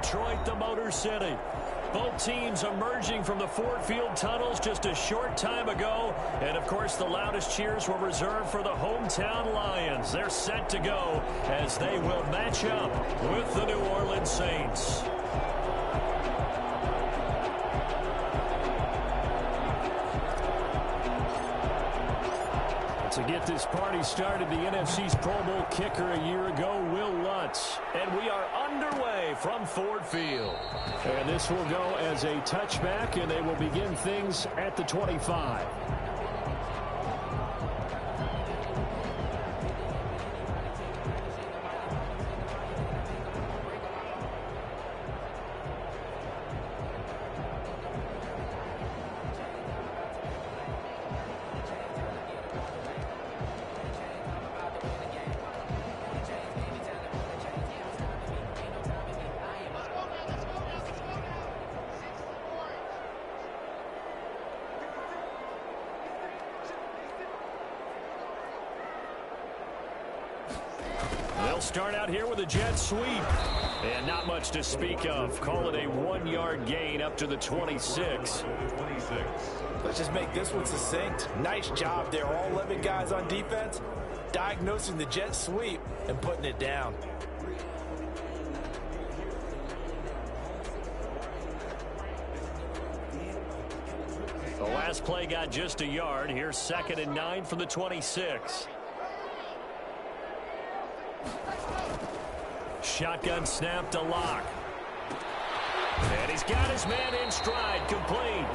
Detroit, the Motor City. Both teams emerging from the Ford Field tunnels just a short time ago. And, of course, the loudest cheers were reserved for the hometown Lions. They're set to go as they will match up with the New Orleans Saints. To get this party started, the NFC's Pro Bowl kicker a year ago, Will Lutz. And we are underway from Ford Field. And this will go as a touchback, and they will begin things at the 25. Start out here with a jet sweep. And not much to speak of. Call it a 1-yard gain up to the 26. Let's just make this one succinct. Nice job there. All 11 guys on defense diagnosing the jet sweep and putting it down. The last play got just a yard. Here's 2nd and 9 from the 26. Shotgun snap to Lock. And he's got his man in stride, complete.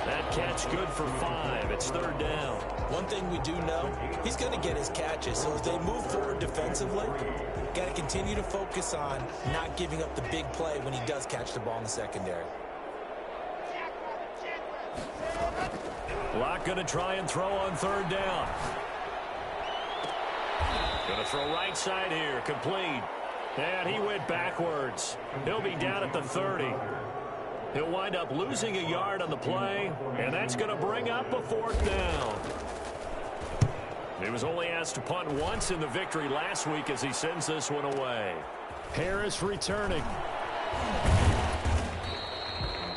That catch good for 5. It's 3rd down. One thing we do know, he's going to get his catches. So as they move forward defensively, got to continue to focus on not giving up the big play when he does catch the ball in the secondary. Lock going to try and throw on 3rd down. Going to throw right side here, complete. And he went backwards. He'll be down at the 30. He'll wind up losing a yard on the play, and that's going to bring up a 4th down. He was only asked to punt once in the victory last week as he sends this one away. Harris returning.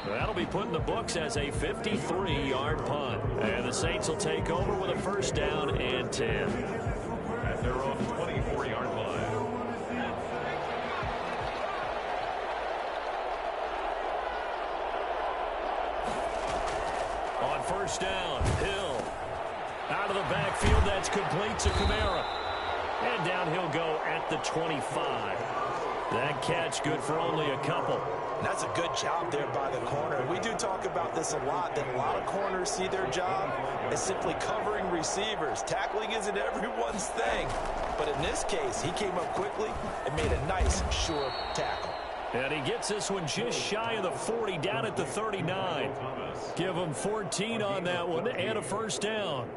That'll be put in the books as a 53-yard punt. And the Saints will take over with a 1st down and 10. At their own 24-yard line. On 1st down, Hill. Out of the backfield, that's complete to Kamara. And down he'll go at the 25. That catch good for only a couple. That's a good job there by the corner. We do talk about this a lot, that a lot of corners see their job as simply covering receivers. Tackling isn't everyone's thing. But in this case, he came up quickly and made a nice, sure tackle. And he gets this one just shy of the 40, down at the 39. Give him 14 on that one and a 1st down.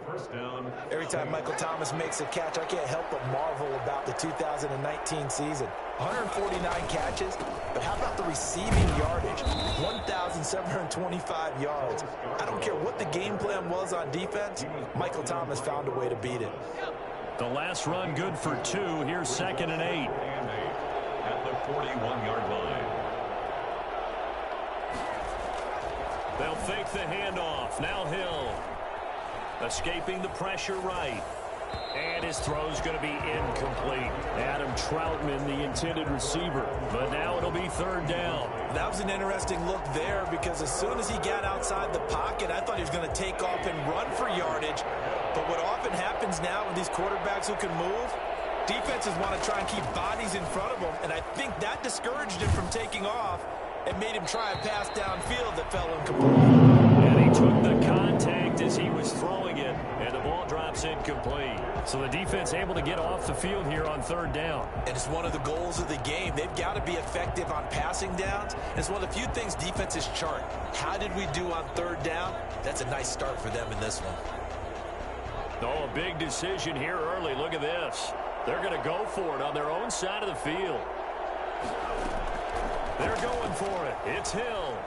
Every time Michael Thomas makes a catch, I can't help but marvel about the 2019 season. 149 catches, but how about the receiving yardage? 1,725 yards. I don't care what the game plan was on defense, Michael Thomas found a way to beat it. The last run good for 2. Here's 2nd and 8. At the 41-yard line. They'll fake the handoff. Now Hill. Escaping the pressure right. And his throw's going to be incomplete. Adam Troutman, the intended receiver. But now it'll be 3rd down. That was an interesting look there because as soon as he got outside the pocket, I thought he was going to take off and run for yardage. But what often happens now with these quarterbacks who can move, defenses want to try and keep bodies in front of them, and I think that discouraged him from taking off and made him try a pass downfield that fell incomplete. And he took the contact as he was throwing it, and the ball drops incomplete. So the defense able to get off the field here on 3rd down. And it's one of the goals of the game. They've got to be effective on passing downs. And it's one of the few things defenses chart. How did we do on 3rd down? That's a nice start for them in this one. Oh, a big decision here early. Look at this. They're going to go for it on their own side of the field. They're going for it. It's Hill.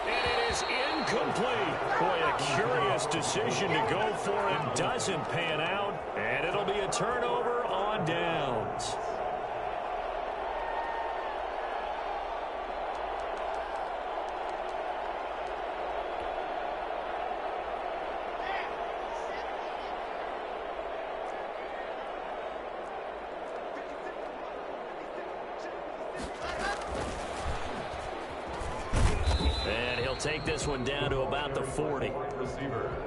And it is incomplete. Boy, a curious decision to go for it. Doesn't pan out. And it'll be a turnover on downs. And he'll take this one down to about the 40.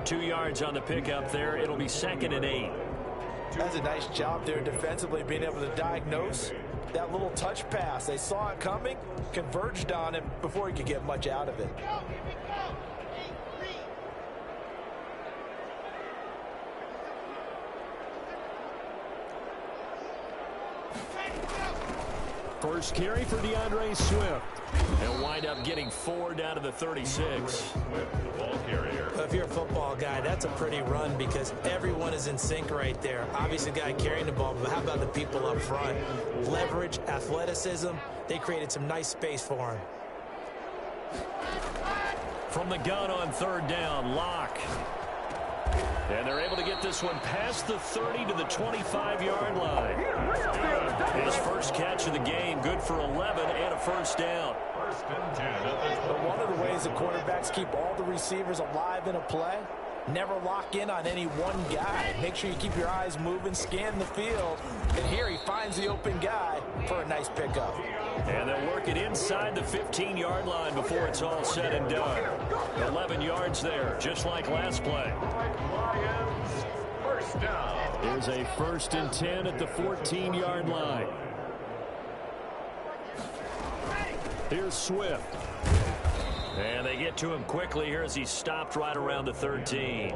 2 yards on the pickup there. It'll be 2nd and 8. That's a nice job there defensively, being able to diagnose that little touch pass. They saw it coming, converged on him before he could get much out of it. First carry for DeAndre Swift. He'll wind up getting 4 down to the 36. Ball carrier. If you're a football guy, that's a pretty run because everyone is in sync right there. Obviously, the guy carrying the ball, but how about the people up front? Leverage, athleticism, they created some nice space for him. From the gun on 3rd down, Locke. And they're able to get this one past the 30 to the 25-yard line. His first catch of the game, good for 11 and a first down. First and 10 But one of the ways the quarterbacks keep all the receivers alive in a play, never lock in on any one guy. Make sure you keep your eyes moving, scan the field. And here he finds the open guy for a nice pickup. And they'll work it inside the 15-yard line before it's all said and done. 11 yards there, just like last play. Lions. First down. Here's a 1st and 10 at the 14-yard line. Here's Swift. And they get to him quickly here as he stopped right around the 13.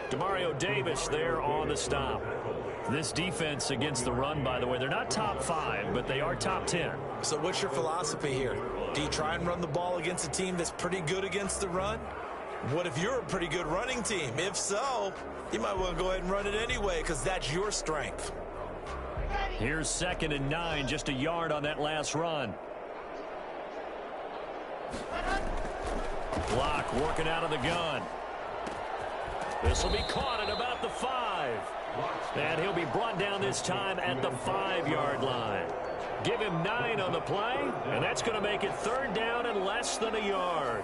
Demario Davis there on the stop. This defense against the run, by the way, they're not top 5, but they are top 10. So what's your philosophy here? Do you try and run the ball against a team that's pretty good against the run? What if you're a pretty good running team? If so, you might want to go ahead and run it anyway because that's your strength. Here's 2nd and 9, just a yard on that last run. Block working out of the gun. This will be caught at about the 5. And he'll be brought down this time at the 5-yard line. Give him 9 on the play, and that's going to make it 3rd down and less than a yard.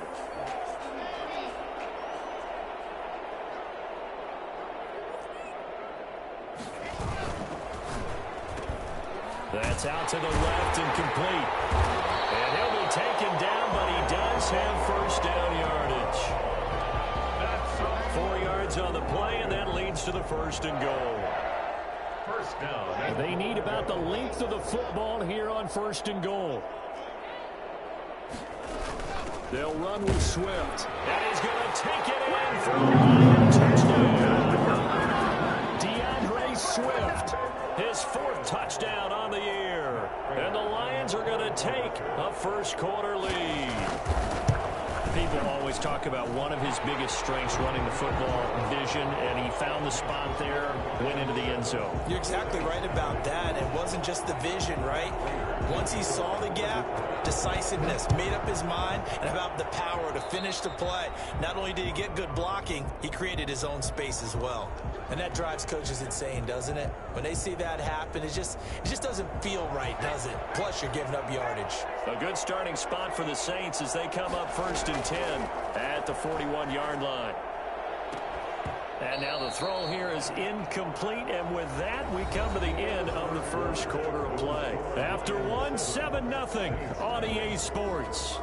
That's out to the left and complete. And he'll be taken down, but he does have first down yardage. 4 yards on the play, and that leads to the 1st and goal. First down. They need about the length of the football here on 1st and goal. They'll run with Swift. And he's going to take it in for a touchdown. DeAndre Swift, his 4th touchdown on the year. And the Lions are going to take a first-quarter lead. People always talk about one of his biggest strengths running the football, vision, and he found the spot there, went into the end zone. You're exactly right about that. It wasn't just the vision, right? Once he saw the gap, decisiveness, made up his mind, and about the power to finish the play. Not only did he get good blocking, he created his own space as well. And that drives coaches insane, doesn't it? When they see that happen, it just doesn't feel right, does it? Plus, you're giving up yardage. A good starting spot for the Saints as they come up 1st and 10 at the 41-yard line. And now the throw here is incomplete, and with that, we come to the end of the first quarter of play. After one, 7-0 on EA Sports.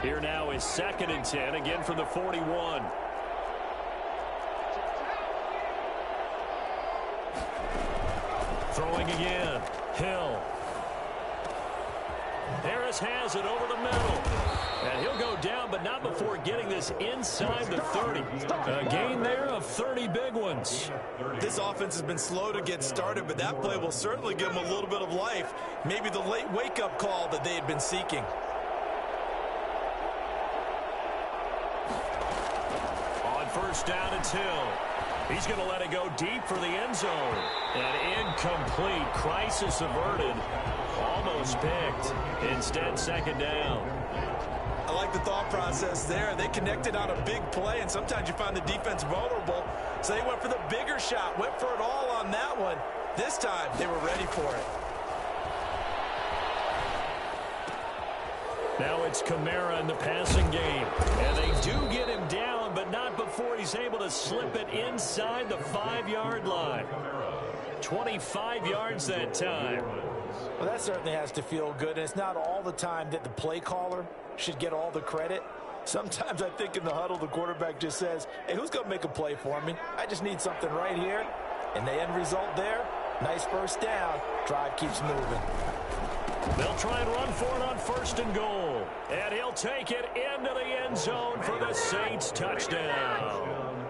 Here now is 2nd and 10, again from the 41. Throwing again. Hill. Harris has it over the middle. And he'll go down, but not before getting this inside the 30. A gain there of 30 big ones. This offense has been slow to get started, but that play will certainly give them a little bit of life. Maybe the late wake-up call that they had been seeking. On 1st down, it's Hill. He's going to let it go deep for the end zone. And incomplete. Crisis averted. Almost picked. Instead, 2nd down. I like the thought process there. They connected on a big play, and sometimes you find the defense vulnerable. So they went for the bigger shot, went for it all on that one. This time, they were ready for it. Now it's Kamara in the passing game. And they do get him down, but not before he's able to slip it inside the 5-yard line. 25 yards that time. Well, that certainly has to feel good, and it's not all the time that the play caller should get all the credit. Sometimes I think in the huddle, the quarterback just says, hey, who's going to make a play for me? I just need something right here. And the end result there, nice first down. Drive keeps moving. They'll try and run for it on 1st and goal. And he'll take it into the end zone for the Saints touchdown.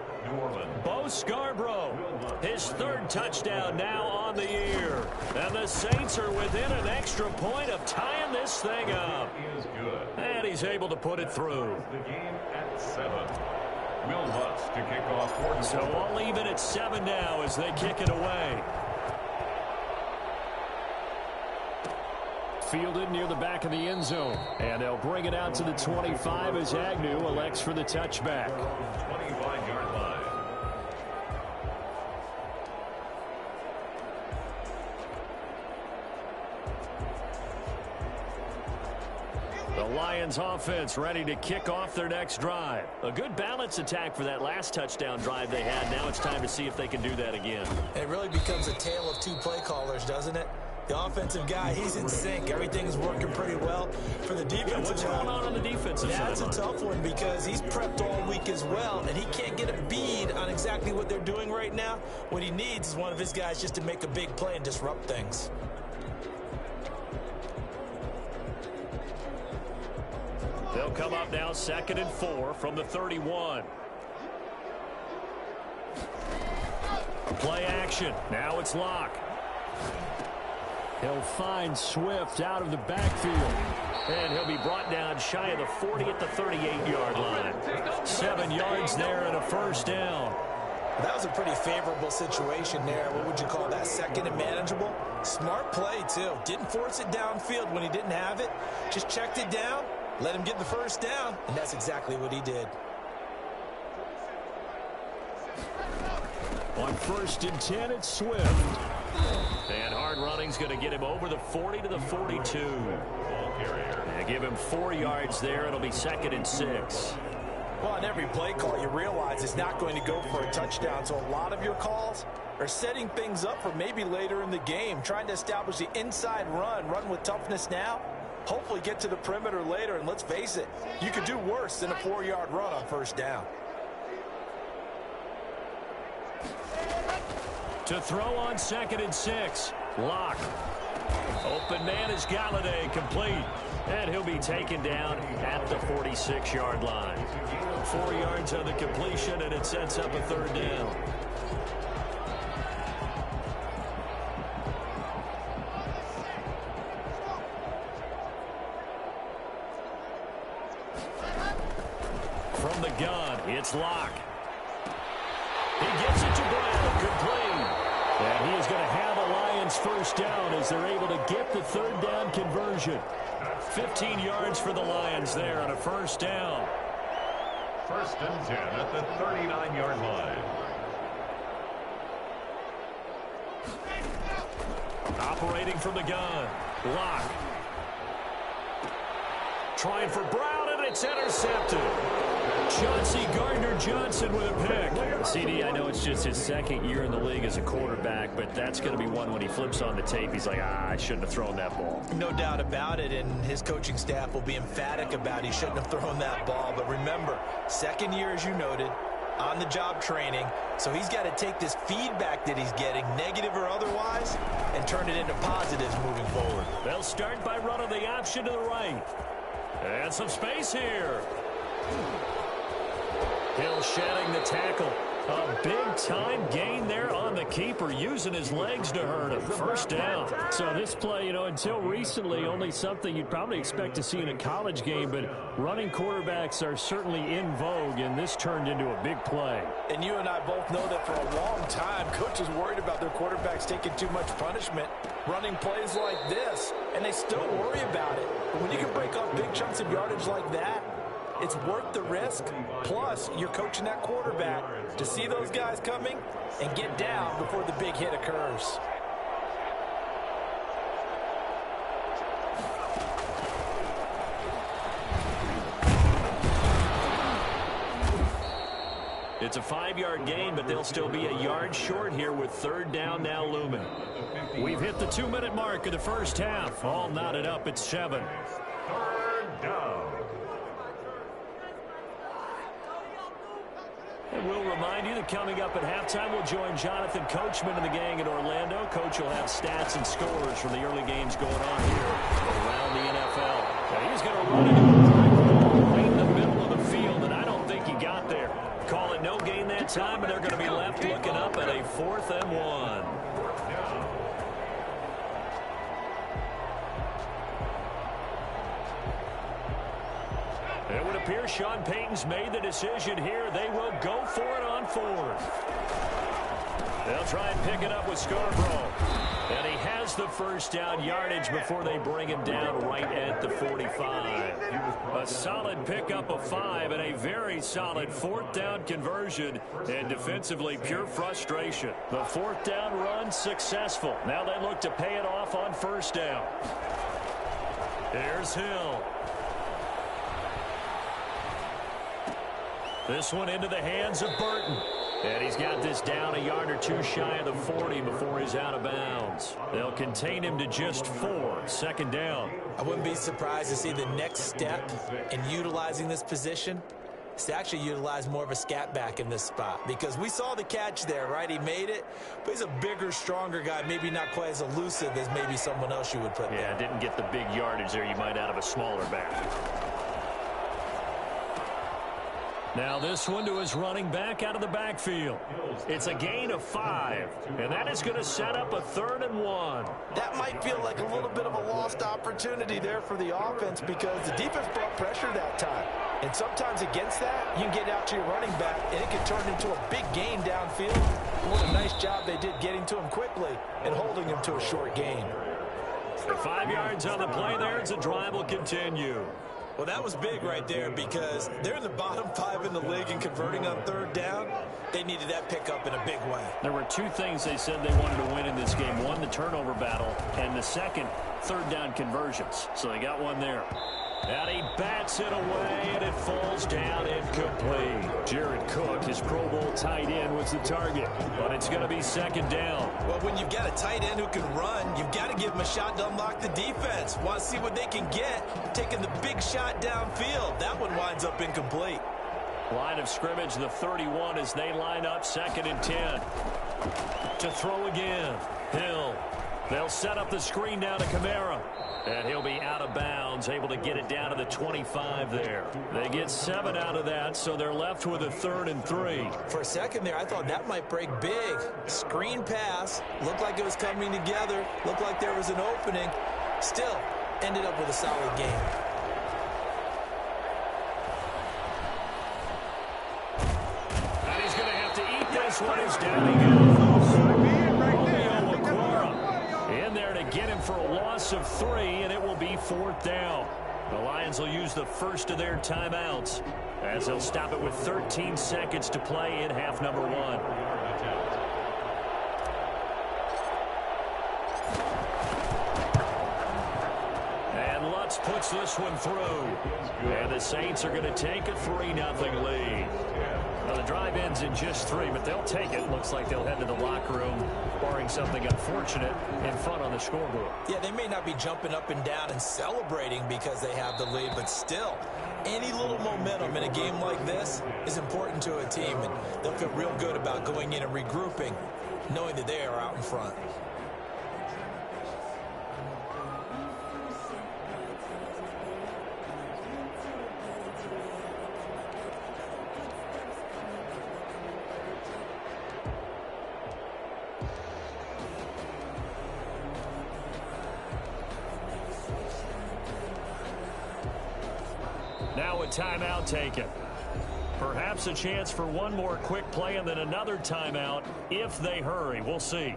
Bo Scarborough, his 3rd touchdown now on the year. And the Saints are within an extra point of tying this thing up. And he's able to put it through. The game at 7. Will Lutz to kick off. So all even at 7 now as they kick it away. Fielded near the back of the end zone. And they'll bring it out to the 25 as Agnew elects for the touchback. 25-yard line. The Lions offense ready to kick off their next drive. A good balance attack for that last touchdown drive they had. Now it's time to see if they can do that again. It really becomes a tale of 2 play callers, doesn't it? The offensive guy, he's in sync. Everything's working pretty well. For the defensive what's going on the defensive side? That's a tough one because he's prepped all week as well, and he can't get a bead on exactly what they're doing right now. What he needs is one of his guys just to make a big play and disrupt things. They'll come up now 2nd and 4 from the 31. Play action. Now it's Locke. He'll find Swift out of the backfield. And he'll be brought down shy of the 40 at the 38-yard line. 7 yards there and a 1st down. That was a pretty favorable situation there. What would you call that? 2nd and manageable? Smart play, too. Didn't force it downfield when he didn't have it. Just checked it down, let him get the 1st down, and that's exactly what he did. On 1st and 10, it's Swift. And hard running's going to get him over the 40 to the 42. And give him 4 yards there. It'll be 2nd and 6. Well, on every play call, you realize it's not going to go for a touchdown. So a lot of your calls are setting things up for maybe later in the game, trying to establish the inside run with toughness now, hopefully get to the perimeter later. And let's face it, you could do worse than a 4-yard run on 1st down. To throw on 2nd and 6. Locke. Open man is Galladay, complete. And he'll be taken down at the 46-yard line. 4 yards on the completion, and it sets up a 3rd down. From the gun, it's Locke. He gets it to Brown, complete. And he is going to have a Lions 1st down as they're able to get the 3rd down conversion. 15 yards for the Lions there on a 1st down. 1st and 10 at the 39-yard line. Operating from the gun. Locke. Trying for Brown, and it's intercepted. Chauncey Gardner-Johnson with a pick. CD, I know it's just his 2nd year in the league as a quarterback, but that's going to be one when he flips on the tape. He's like, I shouldn't have thrown that ball. No doubt about it, and his coaching staff will be emphatic about he shouldn't have thrown that ball. But remember, 2nd year, as you noted, on-the-job training. So he's got to take this feedback that he's getting, negative or otherwise, and turn it into positives moving forward. They'll start by running the option to the right. And some space here. Hill shedding the tackle. A big-time gain there on the keeper, using his legs to hurt him. 1st down. So this play, until recently, only something you'd probably expect to see in a college game, but running quarterbacks are certainly in vogue, and this turned into a big play. And you and I both know that for a long time, coaches worried about their quarterbacks taking too much punishment, running plays like this, and they still worry about it. But when you can break up big chunks of yardage like that, it's worth the risk. Plus, you're coaching that quarterback to see those guys coming and get down before the big hit occurs. It's a 5-yard gain, but they'll still be a yard short here with third down now looming. We've hit the 2-minute mark of the first half. All knotted up at 7. Third down. And we'll remind you that coming up at halftime, we'll join Jonathan Coachman and the gang in Orlando. Coach will have stats and scores from the early games going on here around the NFL. Now he's going to run it right in the middle of the field, and I don't think he got there. Call it no gain that time, and they're going to be left looking up at a 4th and 1. It would appear Sean Payton's made the decision here. They will go for it on 4th. They'll try and pick it up with Scarborough. And he has the first down yardage before they bring him down right at the 45. A solid pickup of 5 and a very solid 4th down conversion. And defensively, pure frustration. The 4th down run successful. Now they look to pay it off on 1st down. Here's Hill. This one into the hands of Burton. And he's got this down a yard or 2 shy of the 40 before he's out of bounds. They'll contain him to just 4. 2nd down. I wouldn't be surprised to see the next step in utilizing this position is to actually utilize more of a scat back in this spot. Because we saw the catch there, right? He made it, but he's a bigger, stronger guy. Maybe not quite as elusive as maybe someone else you would put there. Yeah, didn't get the big yardage there you might out of a smaller back. Now this one to his running back out of the backfield. It's a gain of 5, and that is going to set up a 3rd and 1. That might feel like a little bit of a lost opportunity there for the offense because the defense brought pressure that time. And sometimes against that, you can get out to your running back, and it can turn into a big gain downfield. What a nice job they did getting to him quickly and holding him to a short gain. 5 yards on the play there as the drive will continue. Well, that was big right there because they're in the bottom 5 in the league and converting on 3rd down. They needed that pickup in a big way. There were 2 things they said they wanted to win in this game. One, the turnover battle, and the second, 3rd down conversions. So they got one there. And he bats it away, and it falls down incomplete. Jared Cook, his Pro Bowl tight end, was the target. But it's going to be 2nd down. Well, when you've got a tight end who can run, you've got to give him a shot to unlock the defense. Want to see what they can get, taking the big shot downfield. That one winds up incomplete. Line of scrimmage, the 31 as they line up 2nd and 10. To throw again. Hill. They'll set up the screen down to Kamara. And he'll be out of bounds, able to get it down to the 25 there. They get 7 out of that, so they're left with a 3rd and 3. For a second there, I thought that might break big. Screen pass. Looked like it was coming together. Looked like there was an opening. Still, ended up with a solid game. And he's going to have to eat this one. He's down he goes. In there to get him for a loss of 3, and it will be 4th down. The Lions will use the first of their timeouts as they'll stop it with 13 seconds to play in half number 1. And Lutz puts this one through. And the Saints are going to take a 3-0 lead. Now the drive ends in just 3, but they'll take it. Looks like they'll head to the locker room, barring something unfortunate, in front on the scoreboard. Yeah, they may not be jumping up and down and celebrating because they have the lead, but still, any little momentum in a game like this is important to a team, and they'll feel real good about going in and regrouping, knowing that they are out in front. Now a timeout taken. Perhaps a chance for one more quick play and then another timeout if they hurry. We'll see.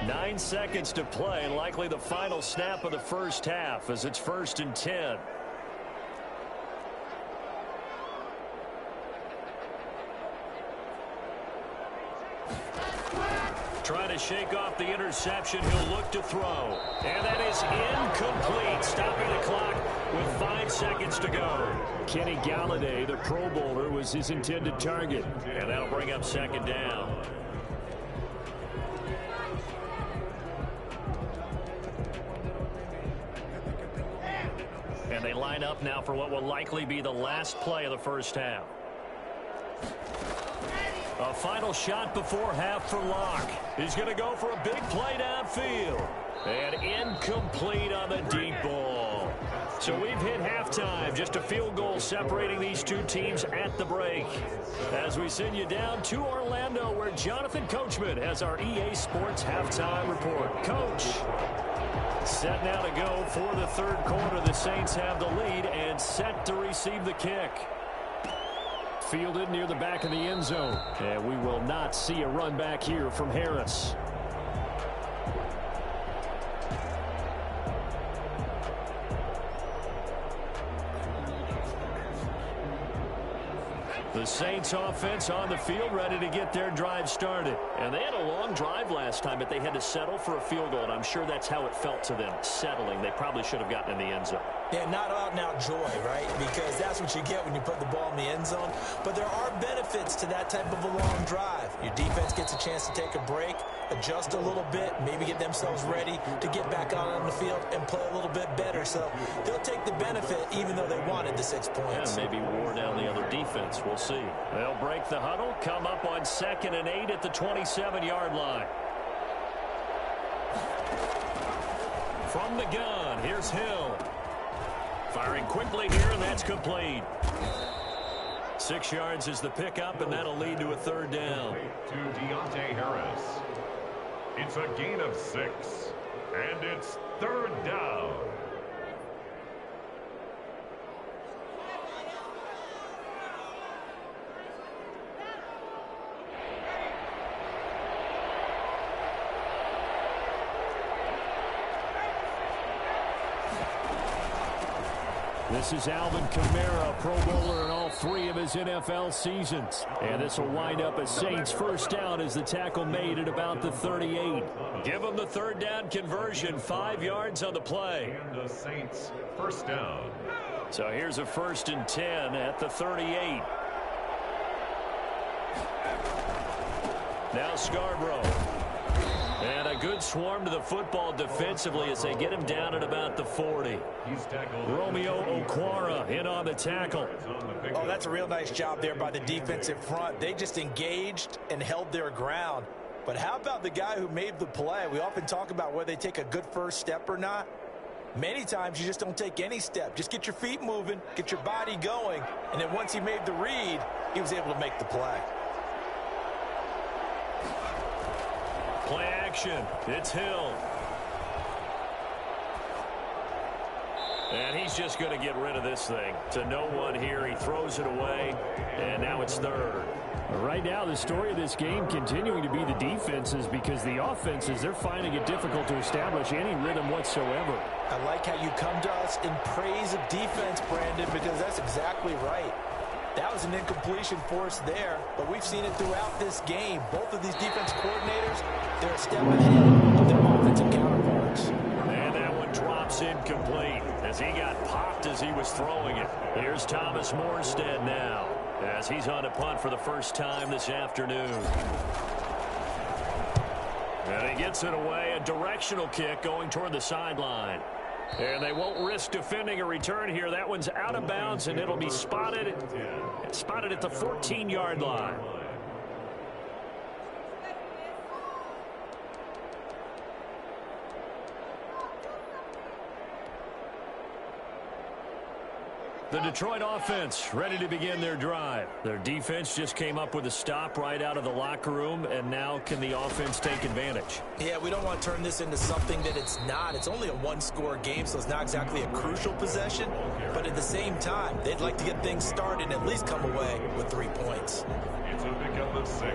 9 seconds to play, likely the final snap of the first half as it's 1st and 10. Trying to shake off the interception. He'll look to throw. And that is incomplete, stopping the clock with 5 seconds to go. Kenny Galladay, the Pro Bowler, was his intended target. And that'll bring up second down. And they line up now for what will likely be the last play of the first half. A final shot before half for Locke. He's going to go for a big play downfield. And incomplete on the deep ball. So we've hit halftime. Just a field goal separating these two teams at the break. As we send you down to Orlando, where Jonathan Coachman has our EA Sports halftime report. Coach. Set now to go for the third quarter. The Saints have the lead and set to receive the kick. Fielded near the back of the end zone. And we will not see a run back here from Harris. The Saints offense on the field, ready to get their drive started. And they had a long drive last time, but they had to settle for a field goal, and I'm sure that's how it felt to them, settling. They probably should have gotten in the end zone. Yeah, not out-and-out joy, right? Because that's what you get when you put the ball in the end zone. But there are benefits to that type of a long drive. Your defense gets a chance to take a break, adjust a little bit, maybe get themselves ready to get back out on the field and play a little bit better. So they'll take the benefit even though they wanted the 6 points. Yeah, maybe wore down the other defense. We'll see. They'll break the huddle, come up on 2nd and 8 at the 27-yard line. From the gun, here's Hill. Firing quickly here, and that's complete. 6 yards is the pickup, and that'll lead to a third down. To Deontay Harris. It's a gain of 6, and it's third down. This is Alvin Kamara, Pro Bowler in all 3 of his NFL seasons. And this will wind up a Saints first down as the tackle made at about the 38. Give them the third down conversion, 5 yards on the play. And the Saints first down. So here's a 1st and 10 at the 38. Now Scarborough. And a good swarm to the football defensively as they get him down at about the 40. Romeo Okwara in on the tackle. Oh, that's a real nice job there by the defensive front. They just engaged and held their ground. But how about the guy who made the play? We often talk about whether they take a good first step or not. Many times you just don't take any step. Just get your feet moving, get your body going, and then once he made the read, he was able to make the play. Play action. It's Hill. And he's just going to get rid of this thing. To no one here. He throws it away. And now it's third. Right now, the story of this game continuing to be the defenses, because the offenses, they're finding it difficult to establish any rhythm whatsoever. I like how you come to us in praise of defense, Brandon, because that's exactly right. That was an incompletion for us there, but we've seen it throughout this game. Both of these defense coordinators, they're a step ahead of their offensive counterparts. And that one drops incomplete as he got popped as he was throwing it. Here's Thomas Morstead now as he's on a punt for the first time this afternoon. And he gets it away, a directional kick going toward the sideline. And they won't risk defending a return here. That one's out of bounds, and it'll be spotted at the 14-yard line. The Detroit offense ready to begin their drive. Their defense just came up with a stop right out of the locker room, and now can the offense take advantage? Yeah, we don't want to turn this into something that it's not. It's only a one-score game, so it's not exactly a crucial possession. But at the same time, they'd like to get things started and at least come away with 3 points. It's a pickup of 6.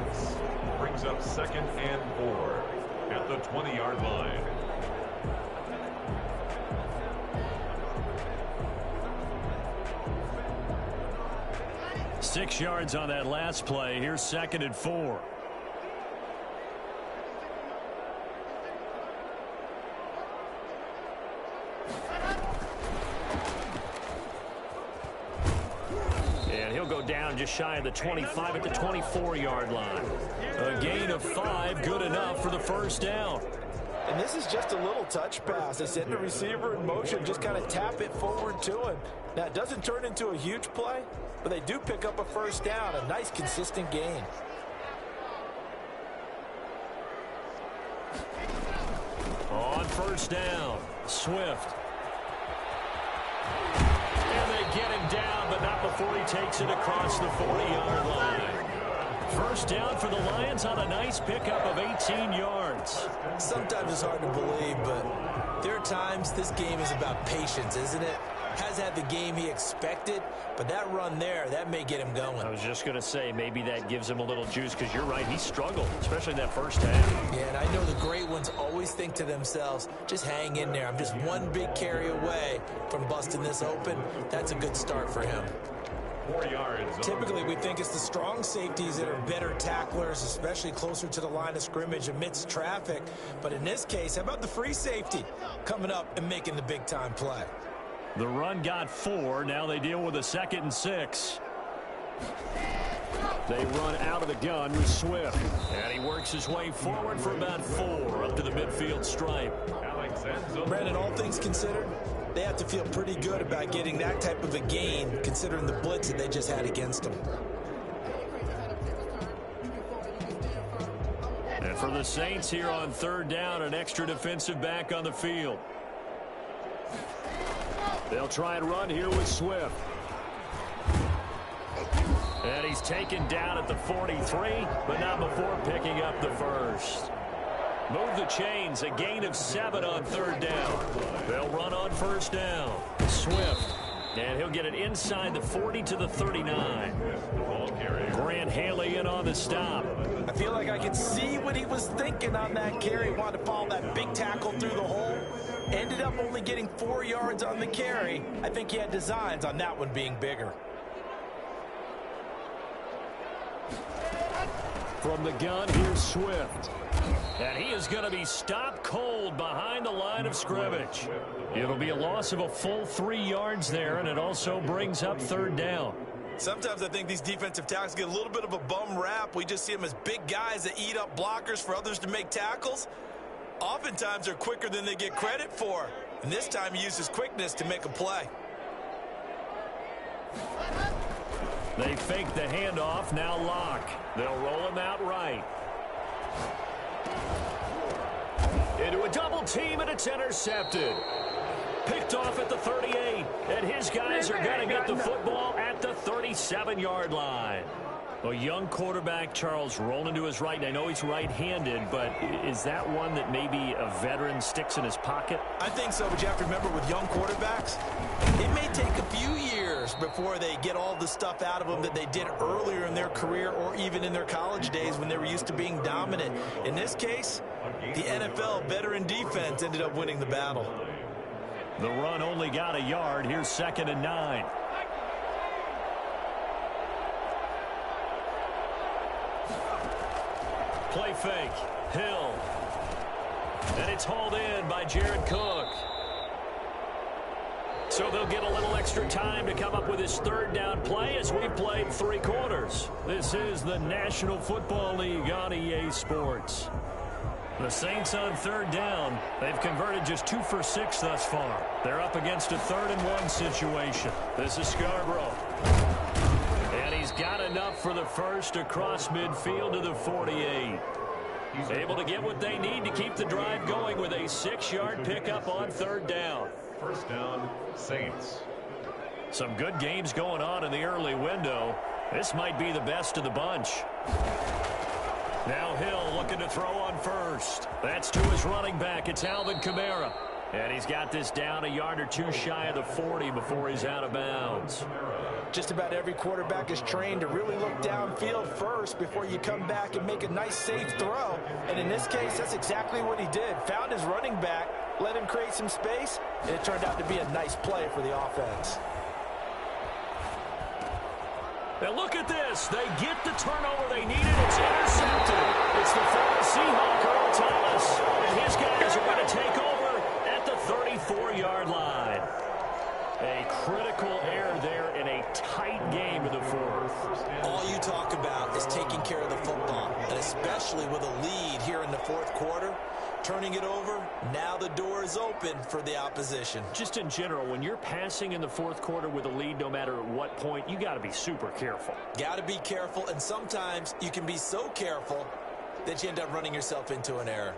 Brings up 2nd and 4 at the 20-yard line. Six yards on that last play. Here's 2nd and 4. And he'll go down just shy of the 25 at the 24-yard line. A gain of 5, good enough for the first down. And this is just a little touch pass. They send the receiver in motion, just kind of tap it forward to him. Now, it doesn't turn into a huge play, but they do pick up a first down, a nice, consistent gain. On first down, Swift. And they get him down, but not before he takes it across the 40-yard line. First down for the Lions on a nice pickup of 18 yards. Sometimes it's hard to believe, but there are times this game is about patience, isn't it? Has had the game he expected, but that run there, that may get him going. I was just going to say, maybe that gives him a little juice, because you're right, he struggled, especially that first half. Yeah, and I know the great ones always think to themselves, just hang in there. I'm just one big carry away from busting this open. That's a good start for him. 4 yards. Typically, we think it's the strong safeties that are better tacklers, especially closer to the line of scrimmage amidst traffic. But in this case, how about the free safety coming up and making the big-time play? The run got 4. Now they deal with a 2nd and 6. They run out of the gun with Swift. And he works his way forward for about 4 up to the midfield stripe. Brandon, all things considered, they have to feel pretty good about getting that type of a gain, considering the blitz that they just had against them. And for the Saints here on third down, an extra defensive back on the field. They'll try and run here with Swift. And he's taken down at the 43, but not before picking up the first. Move the chains, a gain of 7 on third down. They'll run on first down. Swift, and he'll get it inside the 40 to the 39. Grant Haley in on the stop. I feel like I can see what he was thinking on that carry. Wanted to follow that big tackle through the hole. Ended up only getting 4 yards on the carry. I think he had designs on that one being bigger. From the gun, here's Swift. And he is going to be stopped cold behind the line of scrimmage. It'll be a loss of a full 3 yards there, and it also brings up third down. Sometimes I think these defensive tackles get a little bit of a bum rap. We just see them as big guys that eat up blockers for others to make tackles. Oftentimes they're quicker than they get credit for. And this time he uses quickness to make a play. They fake the handoff, now lock. They'll roll him out right. Into a double team, and it's intercepted. Picked off at the 38, and his guys are going to get the football at the 37-yard line. A young quarterback, Charles, rolling to his right, and I know he's right-handed, but is that one that maybe a veteran sticks in his pocket? I think so, but you have to remember with young quarterbacks, it may take a few years before they get all the stuff out of them that they did earlier in their career or even in their college days when they were used to being dominant. In this case, the NFL veteran defense ended up winning the battle. The run only got a yard. Here's 2nd and 9. Play fake. Hill. And it's hauled in by Jared Cook. So they'll get a little extra time to come up with his third down play as we've played 3 quarters. This is the National Football League on EA Sports. The Saints on third down. They've converted just 2 for 6 thus far. They're up against a 3rd and 1 situation. This is Scarborough. And he's got enough for the first across midfield to the 48. He's able to get what they need to keep the drive going with a 6-yard pickup on third down. First down, Saints. Some good games going on in the early window. This might be the best of the bunch. Now Hill looking to throw on first. That's to his running back. It's Alvin Kamara. And he's got this down a yard or 2 shy of the 40 before he's out of bounds. Just about every quarterback is trained to really look downfield first before you come back and make a nice safe throw. And in this case, that's exactly what he did. Found his running back, let him create some space, and it turned out to be a nice play for the offense. Now look at this. They get the turnover they needed. It's intercepted. It's the former Seahawk, Earl Thomas. And his guys are going to take over at the 34-yard line. A critical error there in a tight game to the 40. especially with a lead here in the fourth quarter. Turning it over, now the door is open for the opposition. Just in general, when you're passing in the fourth quarter with a lead, no matter at what point, you got to be super careful. Got to be careful, and sometimes you can be so careful that you end up running yourself into an error.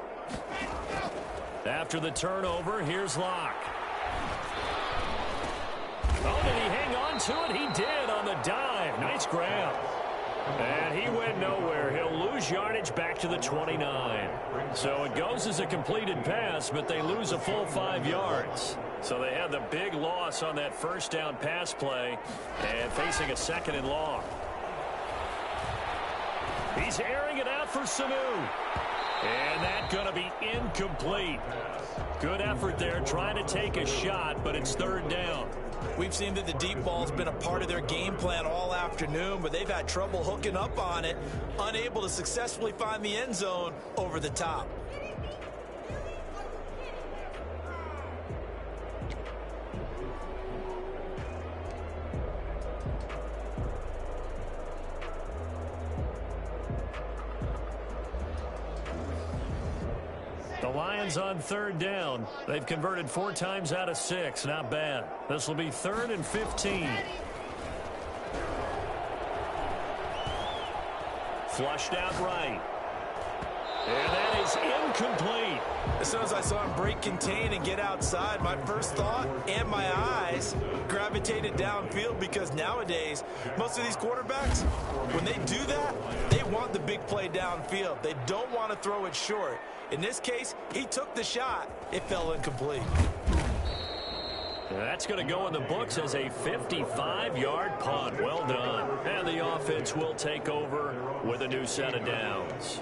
After the turnover, here's Locke. Oh, did he hang on to it? He did on the dive. Nice grab. And he went nowhere. He'll lose yardage back to the 29. So it goes as a completed pass, but they lose a full 5 yards. So they had the big loss on that first down pass play and facing a second and long. He's airing it out for Sanu. And that's going to be incomplete. Good effort there trying to take a shot, but it's third down. We've seen that the deep ball's been a part of their game plan all afternoon, but they've had trouble hooking up on it, unable to successfully find the end zone over the top. The Lions on third down. They've converted 4 times out of 6. Not bad. This will be 3rd and 15. Flushed out right. And that is incomplete. As soon as I saw him break contain and get outside, my first thought and my eyes gravitated downfield, because nowadays, most of these quarterbacks, when they do that, they want the big play downfield. They don't want to throw it short. In this case, he took the shot. It fell incomplete. That's going to go in the books as a 55-yard punt. Well done. And the offense will take over with a new set of downs.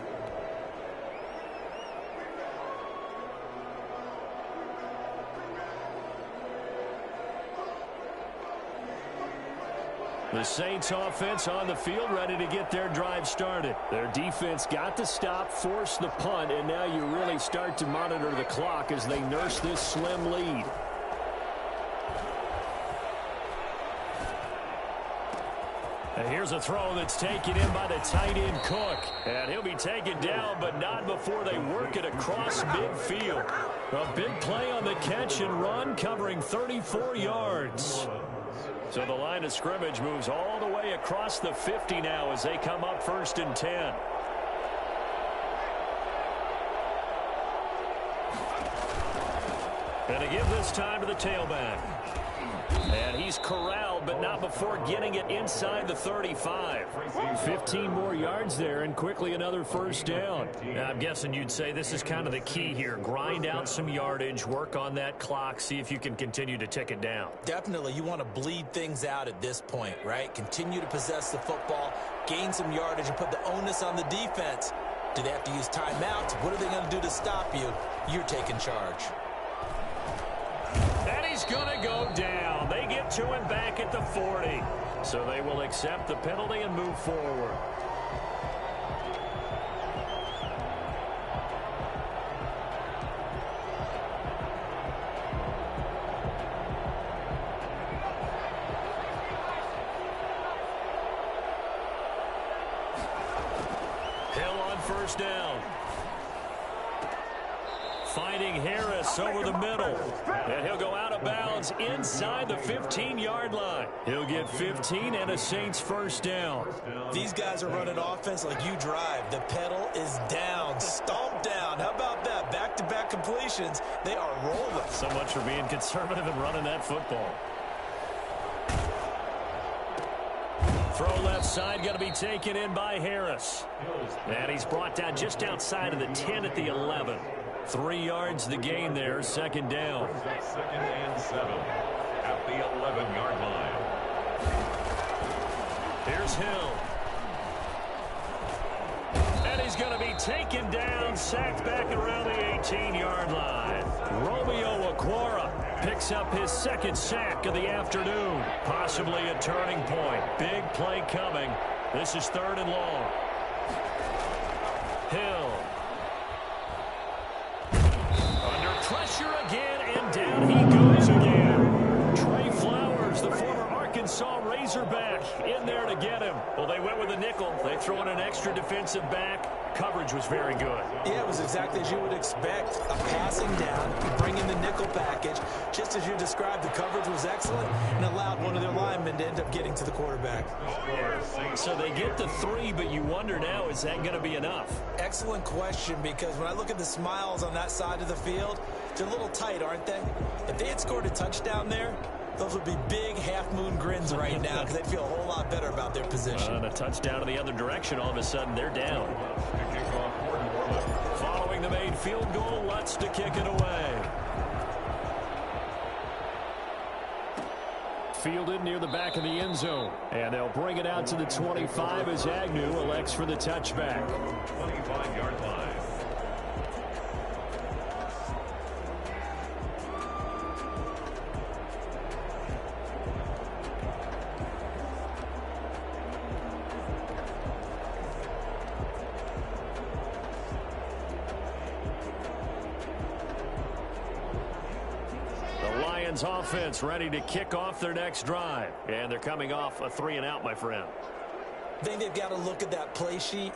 The Saints offense on the field, ready to get their drive started. Their defense got the stop, forced the punt, and now you really start to monitor the clock as they nurse this slim lead. And here's a throw that's taken in by the tight end Cook. And he'll be taken down, but not before they work it across midfield. A big play on the catch and run, covering 34 yards. So the line of scrimmage moves all the way across the 50 now as they come up 1st and 10. And to give this time to the tailback. And he's corralled, but not before getting it inside the 35. 15 more yards there, and quickly another first down. Now, I'm guessing you'd say this is kind of the key here. Grind out some yardage, work on that clock, see if you can continue to tick it down. Definitely, you want to bleed things out at this point, right? Continue to possess the football, gain some yardage, and put the onus on the defense. Do they have to use timeouts? What are they going to do to stop you? You're taking charge. And he's going to go down. They get to him back at the 40. So they will accept the penalty and move forward. Hill on first down. Finding Harris over the middle. And he'll go out of bounds inside the 15-yard line. He'll get 15 and a Saints first down. These guys are running offense like you drive. The pedal is down, stomped down. How about that? Back-to-back completions. They are rolling. So much for being conservative and running that football. Throw left side, going to be taken in by Harris. And he's brought down just outside of the 10 at the 11. 3 yards the gain there, second down. 2nd and 7 at the 11-yard line. Here's Hill. And he's going to be taken down, sacked back around the 18-yard line. Romeo Okwara picks up his 2nd sack of the afternoon. Possibly a turning point. Big play coming. This is 3rd and long. Hill. Pressure again, and down he goes again. Trey Flowers, the former Arkansas Razorback, in there to get him. Well, they went with a nickel. They throw in an extra defensive back. Coverage was very good. Yeah, it was exactly as you would expect. A passing down, you bring in the nickel package. Just as you described, the coverage was excellent and allowed one of their linemen to end up getting to the quarterback. So they get the 3, but you wonder now, is that going to be enough? Excellent question, because when I look at the smiles on that side of the field, they're a little tight, aren't they? If they had scored a touchdown there, those would be big half-moon grins right now because they'd feel a whole lot better about their position. And a touchdown in the other direction, all of a sudden they're down. Following the made field goal, Lutz to kick it away. Fielded near the back of the end zone. And they'll bring it out to the 25 as Agnew elects for the touchback. 25-yard line. Offense ready to kick off their next drive. And they're coming off a 3-and-out, my friend. I think they've got to look at that play sheet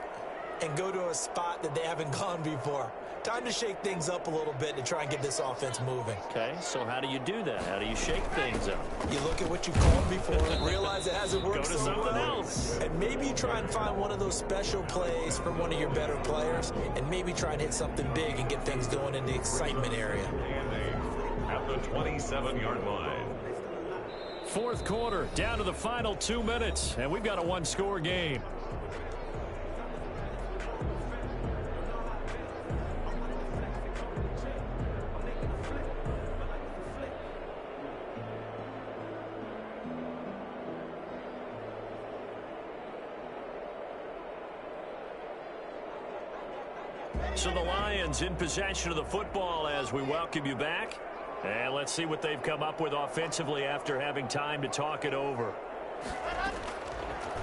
and go to a spot that they haven't gone before. Time to shake things up a little bit to try and get this offense moving. Okay, so how do you do that? How do you shake things up? You look at what you called before and realize it hasn't worked Go to so something well. else. And maybe you try and find one of those special plays from one of your better players and maybe try and hit something big and get things going in the excitement area. At the 27-yard line. Fourth quarter, down to the final 2 minutes, and we've got a one-score game. So the Lions in possession of the football as we welcome you back. And let's see what they've come up with offensively after having time to talk it over.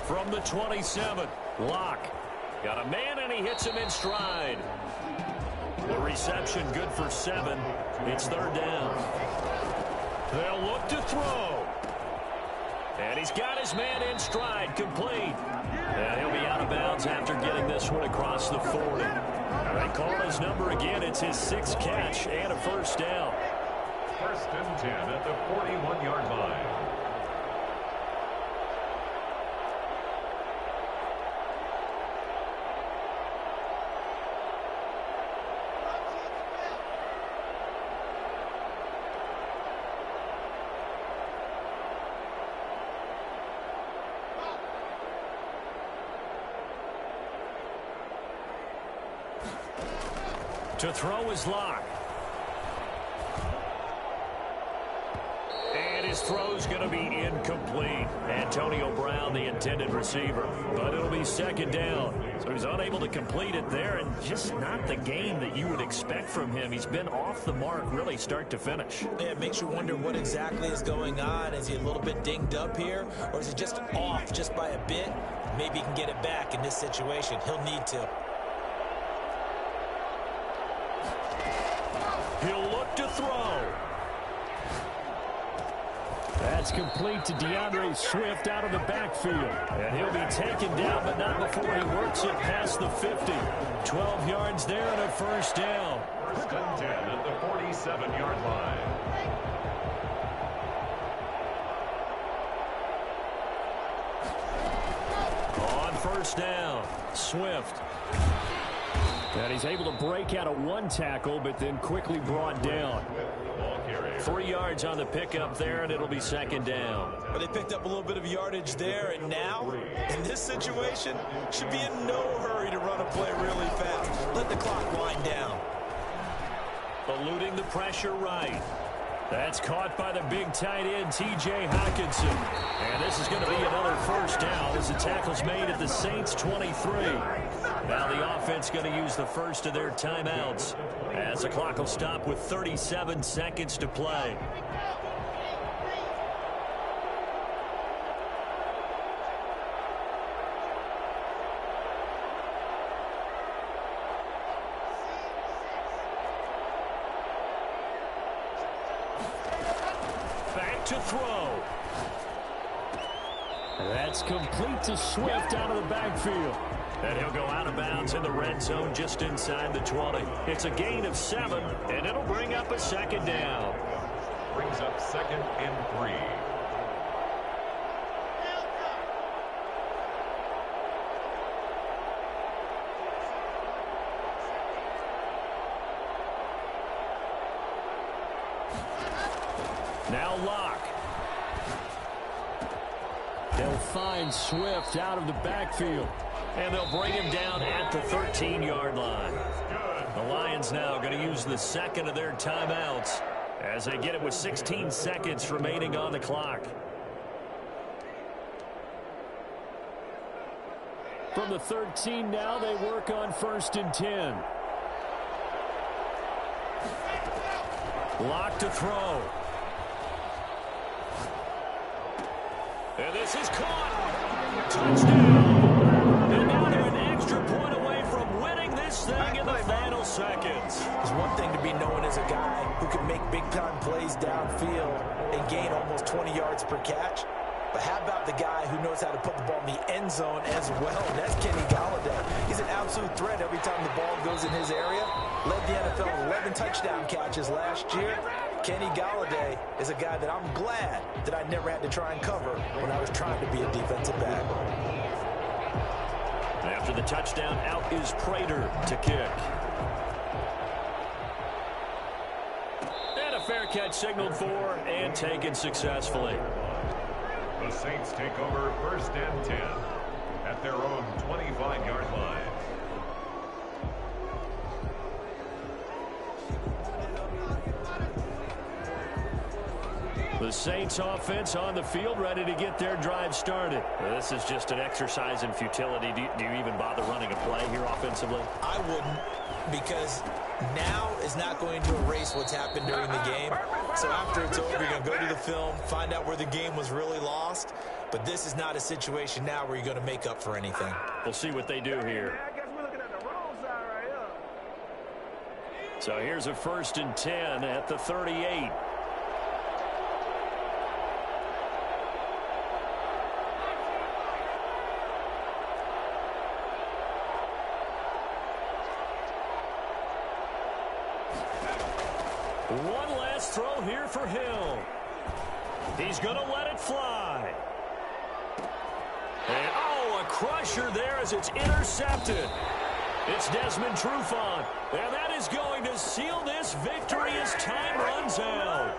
From the 27, Locke. Got a man, and he hits him in stride. The reception good for 7. It's third down. They'll look to throw. And he's got his man in stride, complete. And he'll be out of bounds after getting this one across the 40. They call his number again. It's his 6th catch and a first down. First and 10 at the 41-yard line. To throw is Locke. And his throw's going to be incomplete. Antonio Brown, the intended receiver. But it'll be second down. So he's unable to complete it there, and just not the game that you would expect from him. He's been off the mark really start to finish. Yeah, it makes you wonder what exactly is going on. Is he a little bit dinged up here, or is he just off just by a bit? Maybe he can get it back in this situation. He'll need to. He'll look to throw. That's complete to DeAndre Swift out of the backfield. And he'll be taken down, but not before he works it past the 50. 12 yards there and a first down. First and 10 at the 47-yard line. On first down, Swift. And he's able to break out of one tackle, but then quickly brought down. 3 yards on the pickup there, and it'll be second down. But they picked up a little bit of yardage there, and now, in this situation, should be in no hurry to run a play really fast. Let the clock wind down. Eluding the pressure right. That's caught by the big tight end, T.J. Hockenson. And this is going to be another first down as the tackle's made at the Saints' 23. Now the offense going to use the first of their timeouts as the clock will stop with 37 seconds to play. Back to throw. That's complete to Swift out of the backfield. And he'll go out of bounds in the red zone just inside the 20. It's a gain of 7, and it'll bring up a second down. Brings up 2nd and 3. Now Locke. They'll find Swift out of the backfield. And they'll bring him down at the 13-yard line. The Lions now going to use the second of their timeouts as they get it with 16 seconds remaining on the clock. From the 13 now, they work on 1st and 10. Locke to throw. And this is caught. Touchdown. And now they're an extra point away from winning this thing in the final seconds. It's one thing to be known as a guy who can make big-time plays downfield and gain almost 20 yards per catch. But how about the guy who knows how to put the ball in the end zone as well? And that's Kenny Golladay. He's an absolute threat every time the ball goes in his area. Led the NFL with 11 touchdown catches last year. Kenny Golladay is a guy that I'm glad that I never had to try and cover when I was trying to be a defensive back. After the touchdown, out is Prater to kick. And a fair catch signaled for and taken successfully. The Saints take over 1st and 10 at their own 25-yard line. The Saints offense on the field ready to get their drive started. This is just an exercise in futility. Do you even bother running a play here offensively? I wouldn't, because now is not going to erase what's happened during the game. So after it's over, you're going to go to the film, find out where the game was really lost. But this is not a situation now where you're going to make up for anything. We'll see what they do here. So here's a 1st and 10 at the 38. One last throw here for Hill. He's going to let it fly. And, oh, a crusher there as it's intercepted. It's Desmond Trufant. And that is going to seal this victory as time runs out.